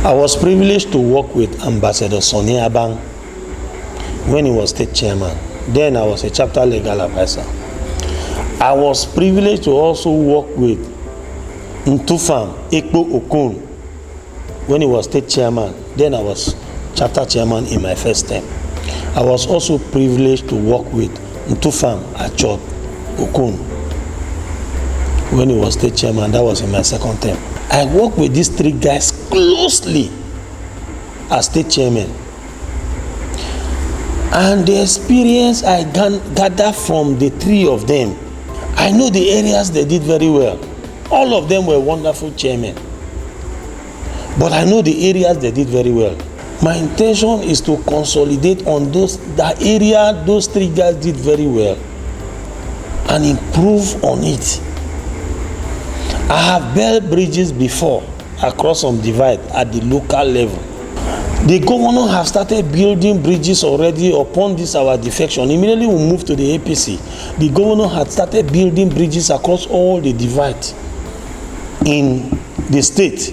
I was privileged to work with Ambassador Sonny Abang when he was state chairman. Then I was a chapter legal advisor. I was privileged to also work with Ntufam Ekpo Okun when he was state chairman. Then I was chapter chairman in my first term. I was also privileged to work with Ntufam Achot Okun when he was state chairman. That was in my second term. I worked with these three guys closely as state chairman. And the experience I gathered from the three of them, I know the areas they did very well. All of them were wonderful chairmen. But I know the areas they did very well. My intention is to consolidate on that area those three guys did very well and improve on it. I have built bridges before across some divide at the local level. The governor have started building bridges already upon this our defection. Immediately we moved to the APC. The governor had started building bridges across all the divide in the state.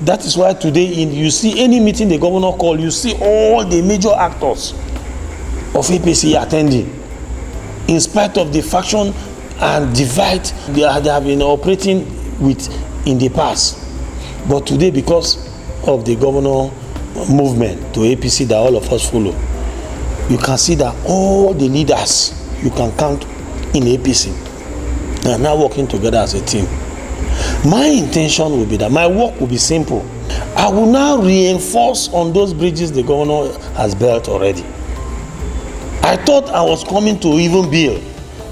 That is why today you see any meeting the governor call, you see all the major actors of APC attending. In spite of the faction and divide they have been operating with in the past. But today, because of the governor movement to APC that all of us follow, you can see that all the leaders you can count in APC are now working together as a team. My intention will be that my work will be simple. I will now reinforce on those bridges the governor has built already. I thought I was coming to even build,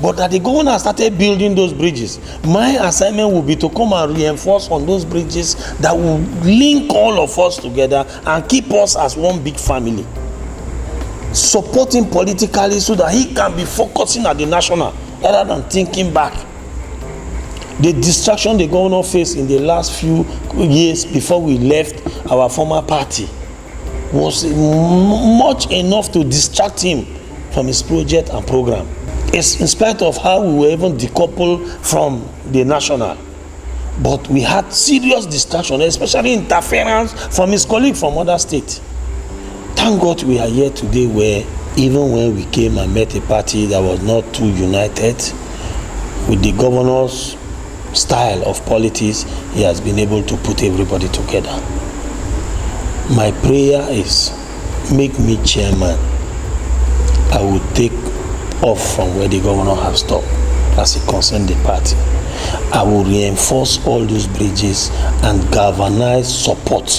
but that the governor started building those bridges. My assignment will be to come and reinforce on those bridges that will link all of us together and keep us as one big family. Supporting politically so that he can be focusing at the national rather than thinking back. The distraction the governor faced in the last few years before we left our former party was much enough to distract him from his project and program. It's in spite of how we were even decoupled from the national. But we had serious distraction, especially interference from his colleague from other states. Thank God we are here today where even when we came and met a party that was not too united, with the governor's style of politics, he has been able to put everybody together. My prayer is, make me chairman. I will take off from where the governor has stopped as it concerns the party. I will reinforce all those bridges and galvanize support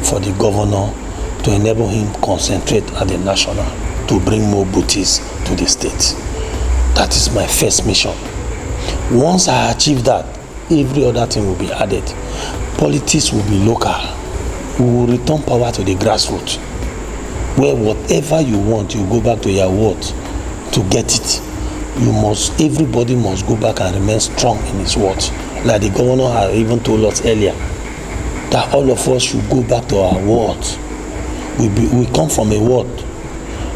for the governor to enable him concentrate at the national to bring more booties to the state. That is my first mission. Once I achieve that, every other thing will be added. Politics will be local. We will return power to the grassroots, where whatever you want, you go back to your word to get it. Everybody must go back and remain strong in his words. Like the governor had even told us earlier, that all of us should go back to our words. We come from a word.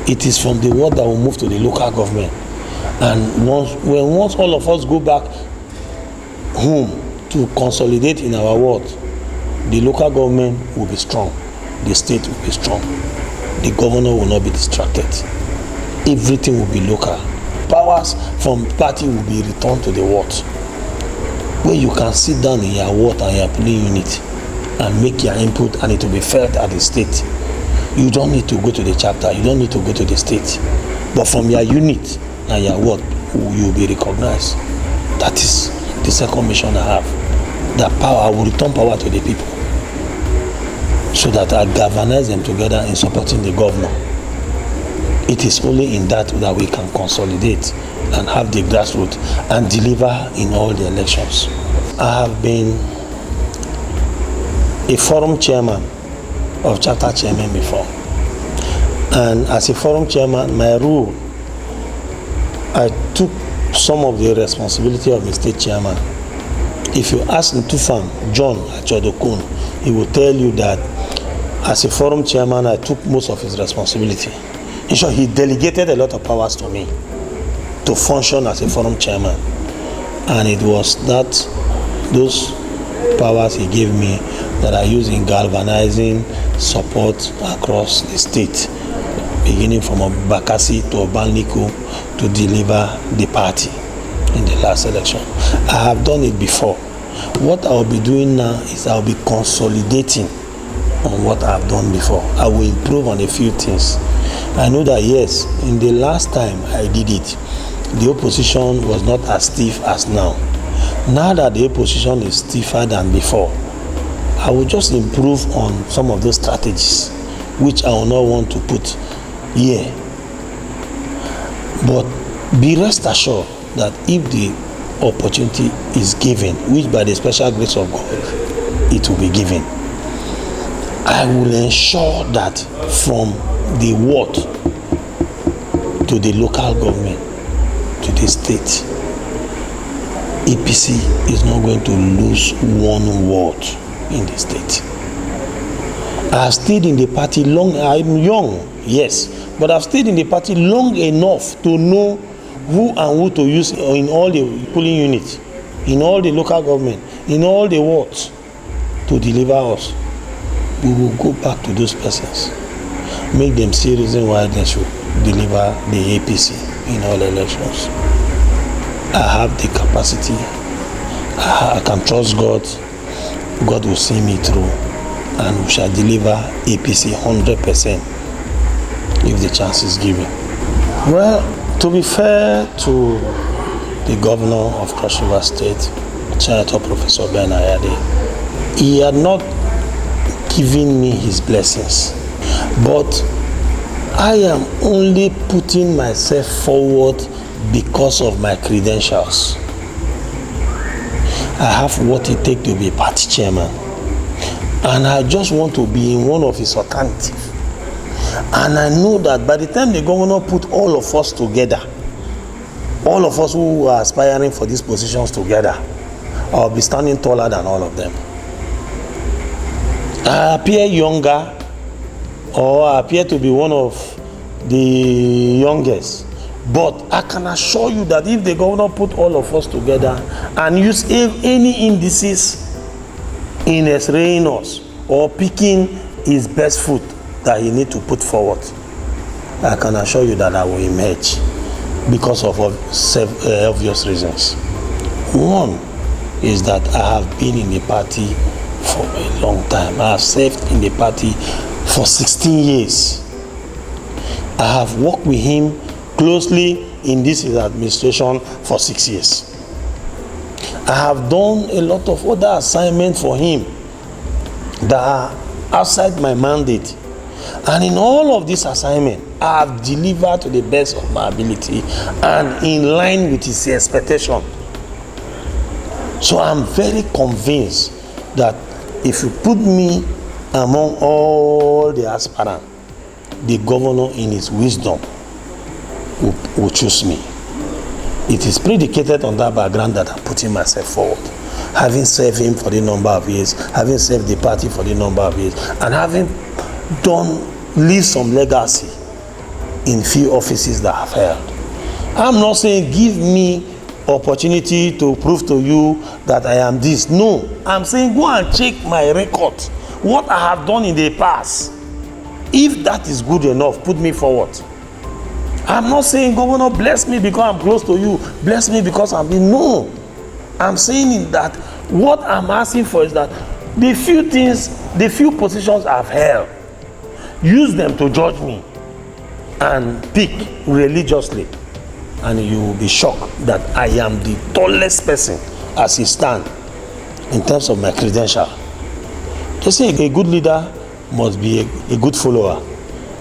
It is from the word that will move to the local government. And once all of us go back home to consolidate in our words, the local government will be strong, the state will be strong, the governor will not be distracted. Everything will be local. Powers from party will be returned to the ward, where you can sit down in your ward and your polling unit and make your input, and it will be felt at the state. You don't need to go to the chapter, you don't need to go to the state, but from your unit and your word, you will be recognized. That is the second mission I have. That power, I will return power to the people so that I galvanize them together in supporting the governor. It is only in that we can consolidate and have the grassroots and deliver in all the elections. I have been a forum chairman of chapter chairman before. And as a forum chairman, my role, I took some of the responsibility of the state chairman. If you ask Ntufam John Achodokun, he will tell you that as a forum chairman, I took most of his responsibility. In short, he delegated a lot of powers to me to function as a forum chairman. And it was those powers he gave me that I use in galvanizing support across the state, beginning from Bakassi to Obanliku, to deliver the party in the last election. I have done it before. What I'll be doing now is I'll be consolidating on what I've done before. I will improve on a few things. I know that yes, in the last time I did it, the opposition was not as stiff as now. Now that the opposition is stiffer than before, I will just improve on some of those strategies, which I will not want to put here. But be rest assured that if the opportunity is given, which by the special grace of God, it will be given, I will ensure that from the ward to the local government to the state, APC is not going to lose one ward in the state. I have stayed in the party long. I'm young, yes, but I've stayed in the party long enough to know who and who to use in all the polling units, in all the local government, in all the wards to deliver us. We will go back to those persons, make them see reason why they should deliver the APC in all elections. I have the capacity. I can trust God. God will see me through, and we shall deliver APC 100% if the chance is given. Well, to be fair to the governor of Cross River State, Senator Professor Ben Ayade, he had not given me his blessings, but I am only putting myself forward because of my credentials. I have what it takes to be party chairman, and I just want to be in one of his alternatives. And I know that by the time the governor put all of us together, all of us who are aspiring for these positions together, I'll be standing taller than all of them. I appear younger, or I appear to be one of the youngest, but I can assure you that if the governor put all of us together and use any indices in x-raying us or picking his best foot that he need to put forward, I can assure you that I will emerge because of obvious reasons. One is that I have been in the party for a long time. I have served in the party for 16 years. I have worked with him closely in this administration for 6 years. I have done a lot of other assignments for him that are outside my mandate. And in all of this assignment, I have delivered to the best of my ability and in line with his expectation. So I'm very convinced that if you put me among all the aspirants, the governor in his wisdom will choose me. It is predicated on that background that I'm putting myself forward. Having served him for the number of years, having served the party for the number of years, and having leave some legacy in few offices that I've held. I'm not saying give me opportunity to prove to you that I am this. No, I'm saying go and check my record, what I have done in the past. If that is good enough, put me forward. I'm not saying, Governor, bless me because I'm close to you, bless me because I'm being. No, I'm saying that what I'm asking for is that the few positions I've held, use them to judge me and pick religiously, and you will be shocked that I am the tallest person as he stands in terms of my credential. They say a good leader must be a good follower.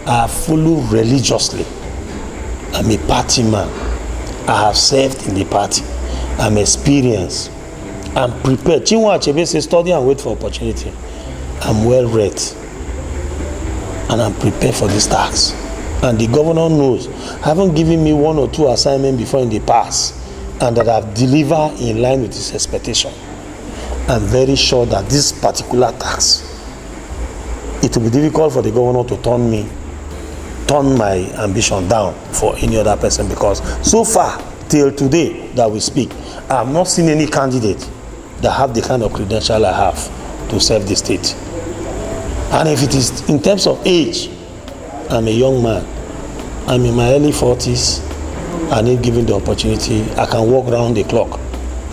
I follow religiously. I'm a party man. I have served in the party. I'm experienced. I'm prepared. Chinua Achebe says, study and wait for opportunity. I'm well read. And I'm prepared for this task. And the governor knows, having given me one or two assignments before in the past, and that I've delivered in line with his expectation, I'm very sure that this particular task, it will be difficult for the governor to turn my ambition down for any other person, because so far till today that we speak, I have not seen any candidate that have the kind of credential I have to serve the state. And if it is in terms of age, I'm a young man. I'm in my early 40s. I need given the opportunity. I can walk around the clock.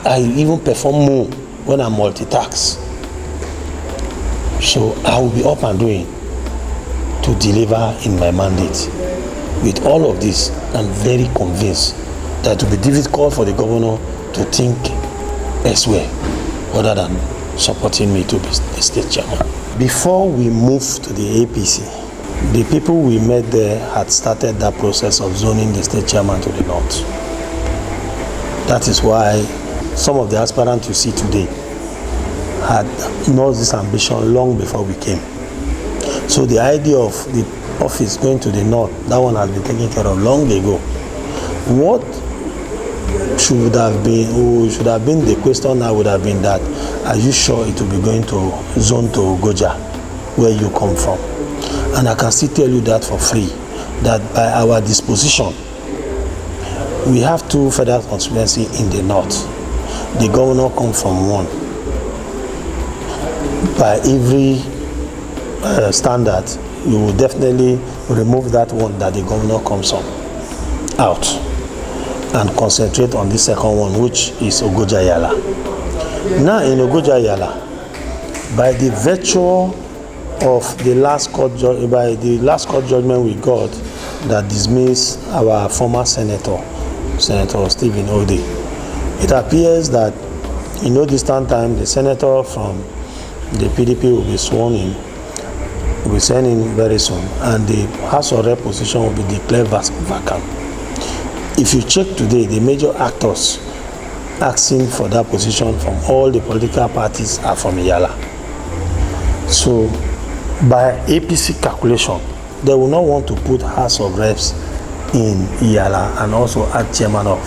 I even perform more when I multitask. So I will be up and doing to deliver in my mandate. With all of this, I'm very convinced that it will be difficult for the governor to think elsewhere other than supporting me to be the state chairman. Before we moved to the APC, the people we met there had started that process of zoning the state chairman to the north. That is why some of the aspirants you see today had known this ambition long before we came. So the idea of the office going to the north, that one has been taken care of long ago. What should have been the question now would have been that, are you sure it will be going to zone to Ogoja, where you come from? And I can still tell you that for free, that by our disposition, we have 2 federal constituencies in the north. The governor comes from one. By every standard, you will definitely remove that one that the governor comes on out and concentrate on the second one, which is Ogoja Yala. Now in Ogoja Yala, by the virtue of the last court judgment we got that dismissed our former Senator Stephen Ode, it appears that in no distant time the senator from the PDP will be sworn in, will be sworn in very soon, and the House of Rep position will be declared vacant. If you check today, the major actors asking for that position from all the political parties are from Iyala. So by APC calculation, they will not want to put House of Reps in Iyala and also add chairman of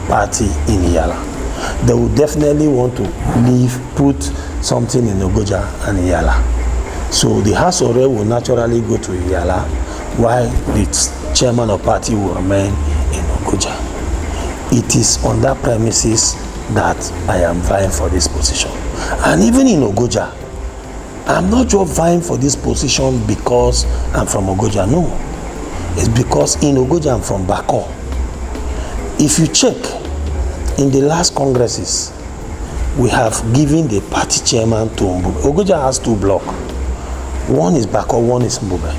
party in Iyala. They will definitely want to put something in Ogoja and Iyala. So the House of Reps will naturally go to Iyala, while the chairman of party will remain in Ogoja. It is on that premises that I am vying for this position. And even in Ogoja, I'm not just vying for this position because I'm from Ogoja. No, it's because in Ogoja I'm from Bako. If you check, in the last congresses, we have given the party chairman to Mbube. Ogoja has 2 blocks. One is Bako, one is Mbube.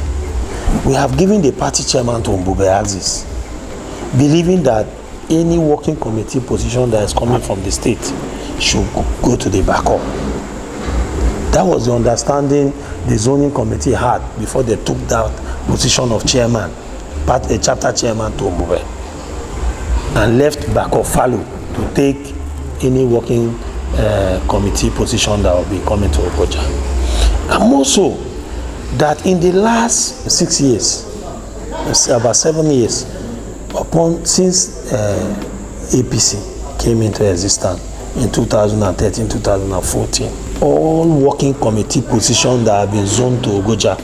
We have given the party chairman to Mbube Axis, believing that any working committee position that is coming from the state should go to the Bako. That was the understanding the zoning committee had before they took that position of chairman, chapter chairman to Mbube, and left Bako fallow to take any working committee position that will be coming to Ogoja. And also that in the last 6 years, about 7 years, since APC came into existence in 2013, 2014, all working committee positions that have been zoned to Ogoja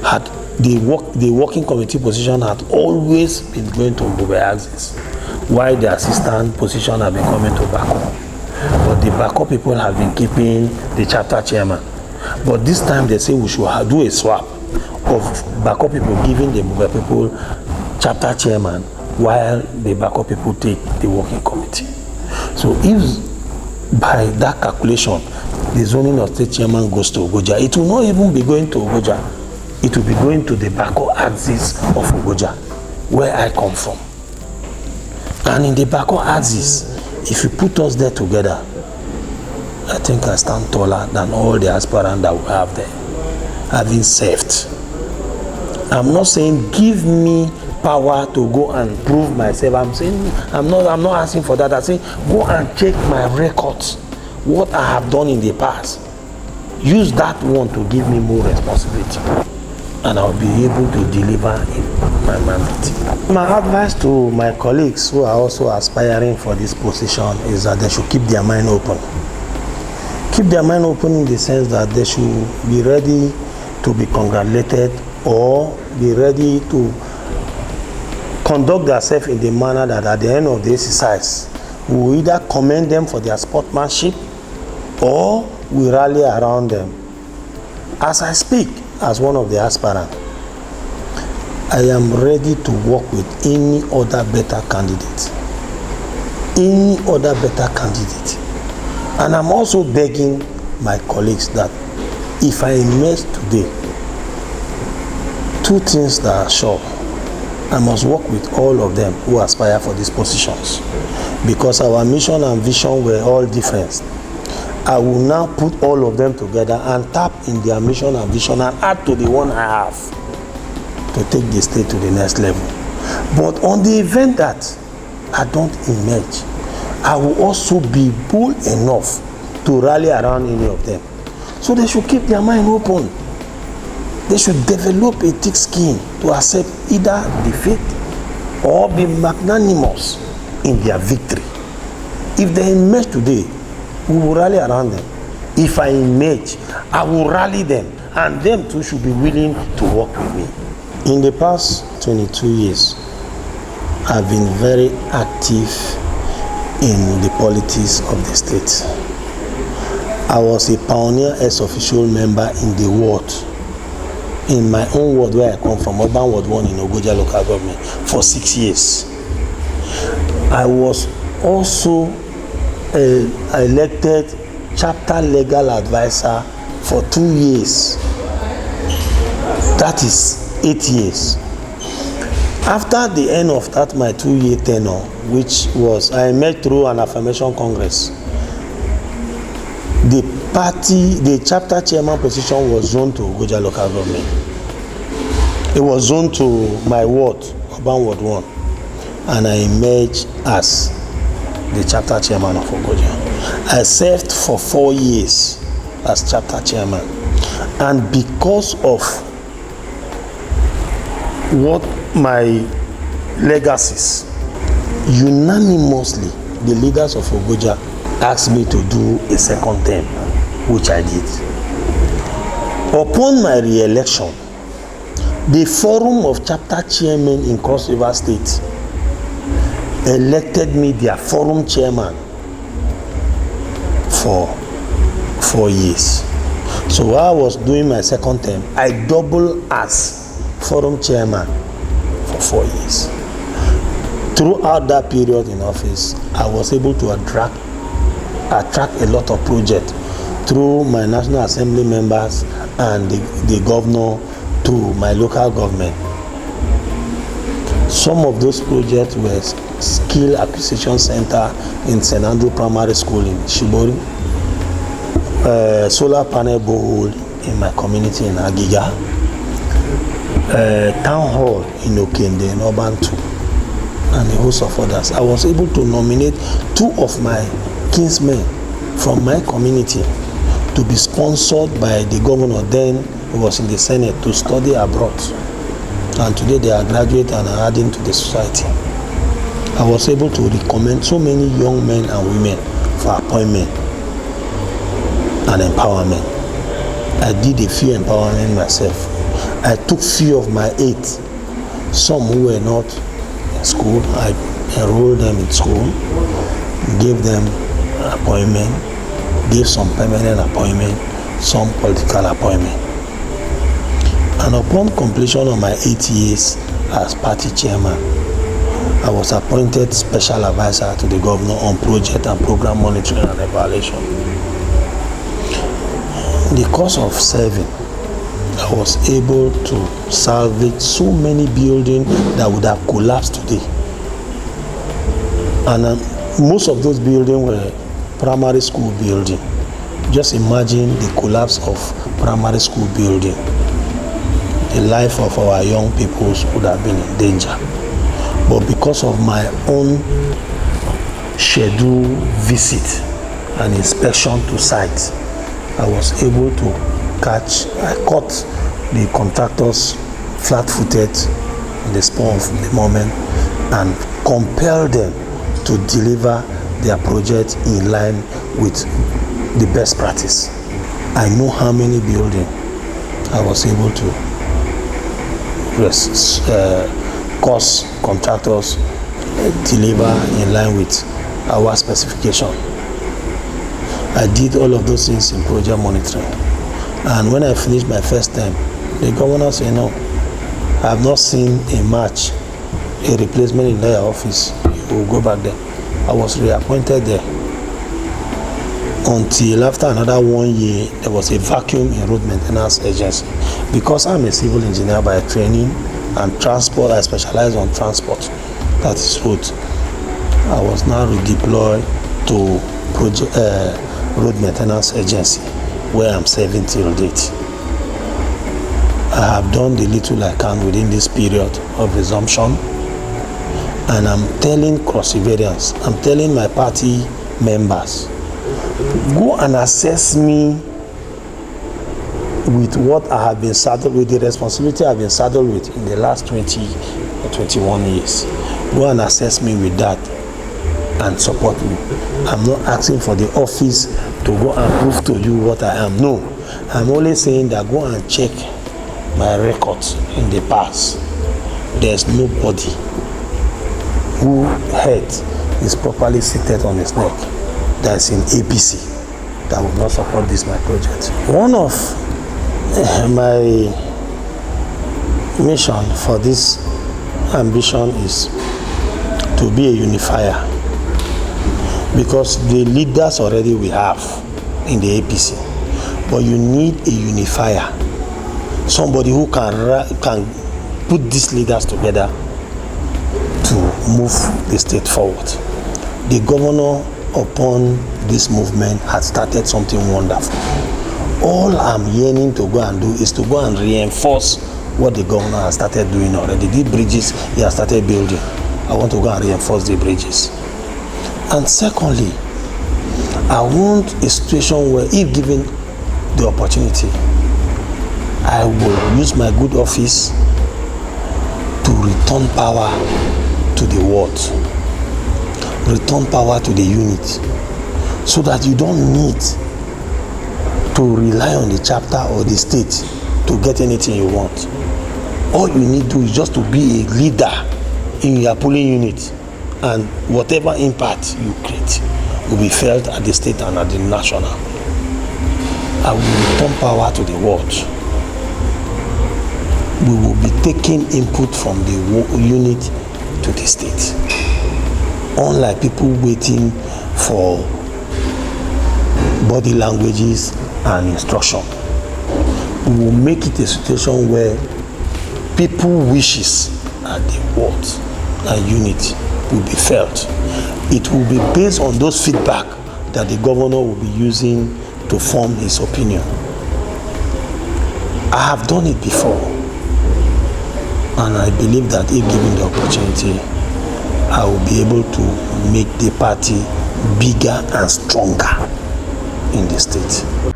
had the working committee position had always been going to Mbube Axis, while the assistant position have been coming to Bako. But the Bako people have been keeping the chapter chairman. But this time they say we should do a swap of Bako people giving the Mbube people chapter chairman, while the Bako people take the working committee. So if by that calculation the zoning of state chairman goes to Ogoja, it will not even be going to Ogoja. It will be going to the Bako axis of Ogoja, where I come from. And in the Bako axis, if you put us there together, I think I stand taller than all the aspirants that we have there, having served. I'm not saying give me power to go and prove myself. I'm saying I'm not asking for that. I'm saying go and check my records, what I have done in the past. Use that one to give me more responsibility, and I'll be able to deliver in my mandate. My advice to my colleagues who are also aspiring for this position is that they should keep their mind open. Keep their mind open in the sense that they should be ready to be congratulated or be ready to conduct themselves in the manner that at the end of the exercise we will either commend them for their sportsmanship or we rally around them. As I speak, as one of the aspirants, I am ready to work with any other better candidate. Any other better candidate. And I'm also begging my colleagues that if I emerge today, two things that are sure. I must work with all of them who aspire for these positions, because our mission and vision were all different. I will now put all of them together and tap in their mission and vision and add to the one I have to take the state to the next level. But on the event that I don't emerge, I will also be bold enough to rally around any of them. So they should keep their mind open. They should develop a thick skin to accept either defeat or be magnanimous in their victory. If they emerge today, we will rally around them. If I emerge, I will rally them, and them too should be willing to work with me. In the past 22 years, I've been very active in the politics of the state. I was a pioneer ex-official member in the ward, in my own ward where I come from, Urban Ward 1 in Ogoja local government, for 6 years. I was also elected chapter legal advisor for 2 years. That is 8 years. After the end of that my 2-year tenure, which was I met through an affirmation congress, the chapter chairman position was zoned to Ogoja local government. It was zoned to my ward, Urban Ward 1, and I emerged as the chapter chairman of Ogoja. I served for 4 years as chapter chairman, and because of what my legacies, unanimously the leaders of Ogoja asked me to do a second term, which I did. Upon my re-election, the forum of chapter chairmen in Cross River State elected me their forum chairman for 4 years. So while I was doing my second term, I doubled as forum chairman for 4 years. Throughout that period in office, I was able to attract a lot of projects through my National Assembly members and the governor to my local government. Some of those projects were Skill Acquisition Center in St. Andrew Primary School in Shibori, solar panel borehole in my community in Agiga, town hall in Okende in Urban 2, and a host of others. I was able to nominate 2 of my kinsmen from my community to be sponsored by the governor. Then he was in the Senate to study abroad, and today they are graduate and are adding to the society. I was able to recommend so many young men and women for appointment and empowerment. I did a few empowerment myself. I took few of my 8, some who were not in school. I enrolled them in school, gave them appointment, gave some permanent appointment, some political appointment. And upon completion of my 8 years as party chairman, I was appointed special advisor to the governor on project and program monitoring and evaluation. In the course of serving, I was able to salvage so many buildings that would have collapsed today. And most of those buildings were primary school buildings. Just imagine the collapse of primary school building. The life of our young people would have been in danger. But because of my own scheduled visit and inspection to sites, I was able to I caught the contractors flat-footed in the spur of the moment and compelled them to deliver their project in line with the best practice. I know how many buildings I was able to cause contractors deliver in line with our specification. I did all of those things in project monitoring. And when I finished my first term, the governor said, no, I have not seen a match, a replacement in their office. You will go back there. I was reappointed there. Until after another 1 year, there was a vacuum in road maintenance agency. Because I'm a civil engineer by training and transport, I specialize on transport, that is road. I was now redeployed to road maintenance agency, where I'm serving till date. I have done the little I can within this period of resumption, and I'm telling cross-variants, I'm telling my party members, go and assess me with what I have been saddled with, the responsibility I've been saddled with in the last 20 or 21 years. Go and assess me with that and support me. I'm not asking for the office to go and prove to you what I am. No, I'm only saying that go and check my records in the past. There's nobody who head is properly seated on his neck that's in APC that will not support this my project. One of my mission for this ambition is to be a unifier, because the leaders already we have in the APC, but you need a unifier, somebody who can put these leaders together to move the state forward. The governor upon this movement had started something wonderful. All I'm yearning to go and do is to go and reinforce what the governor has started doing already. The bridges he has started building, I want to go and reinforce the bridges. And secondly, I want a situation where, if given the opportunity, I will use my good office to return power to the ward, return power to the unit, so that you don't need to rely on the chapter or the state to get anything you want. All you need to do is just to be a leader in your polling unit, and whatever impact you create will be felt at the state and at the national. I will return power to the ward. We will be taking input from the unit to the state. Unlike people waiting for body languages and instruction, we will make it a situation where people wishes at the ward and unit will be felt. It will be based on those feedback that the governor will be using to form his opinion. I have done it before, and I believe that if given the opportunity, I will be able to make the party bigger and stronger in the state.